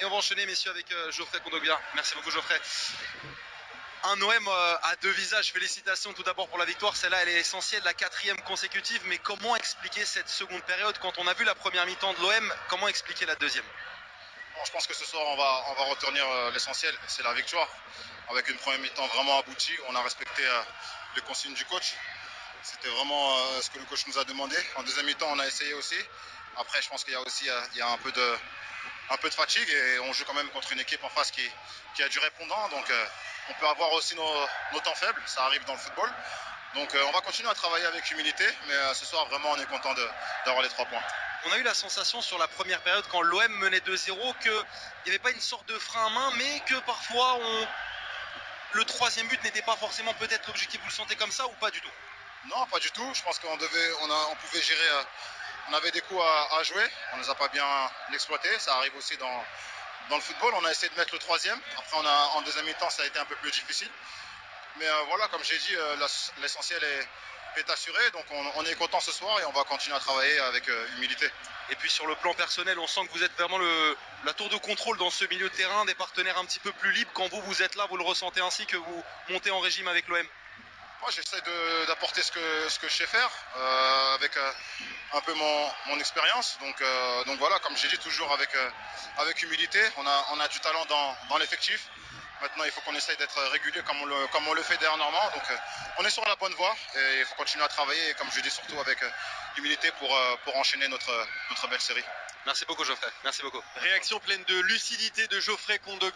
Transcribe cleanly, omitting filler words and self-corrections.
Et on va enchaîner, messieurs, avec Geoffrey Kondogbia. Merci beaucoup, Geoffrey. Un OM à deux visages. Félicitations tout d'abord pour la victoire. Celle-là, elle est essentielle, la 4e consécutive. Mais comment expliquer cette seconde période? Quand on a vu la première mi-temps de l'OM, comment expliquer la deuxième? Bon, je pense que ce soir, on va retenir l'essentiel, c'est la victoire. Avec une première mi-temps vraiment aboutie, on a respecté les consignes du coach. C'était vraiment ce que le coach nous a demandé. En deuxième mi-temps, on a essayé aussi. Après, je pense qu'il y a aussi un peu de fatigue et on joue quand même contre une équipe en face qui a du répondant. Donc, on peut avoir aussi nos temps faibles. Ça arrive dans le football. Donc, on va continuer à travailler avec humilité. Mais ce soir, vraiment, on est content d'avoir les 3 points. On a eu la sensation sur la première période, quand l'OM menait 2-0, qu'il n'y avait pas une sorte de frein à main, mais que parfois le troisième but n'était pas forcément peut-être l'objectif. Vous le sentez comme ça ou pas du tout? Non, pas du tout. Je pense qu'on pouvait gérer. On avait des coups à jouer. On ne les a pas bien exploités. Ça arrive aussi dans le football. On a essayé de mettre le troisième. Après, en deuxième mi-temps, ça a été un peu plus difficile. Mais voilà, comme j'ai dit, l'essentiel est assuré. Donc, on est content ce soir et on va continuer à travailler avec humilité. Et puis sur le plan personnel, on sent que vous êtes vraiment la tour de contrôle dans ce milieu de terrain, des partenaires un petit peu plus libres. Quand vous êtes là, vous le ressentez ainsi, que vous montez en régime avec l'OM? Moi, j'essaie d'apporter ce que je sais faire avec un peu mon expérience. Donc voilà, comme j'ai dit, toujours avec humilité. On a du talent dans l'effectif. Maintenant, il faut qu'on essaye d'être régulier comme on le fait dernièrement. Donc on est sur la bonne voie et il faut continuer à travailler. Et comme je dis, surtout avec humilité pour enchaîner notre belle série. Merci beaucoup, Geoffrey. Merci beaucoup. Réaction pleine de lucidité de Geoffrey Kondogbia.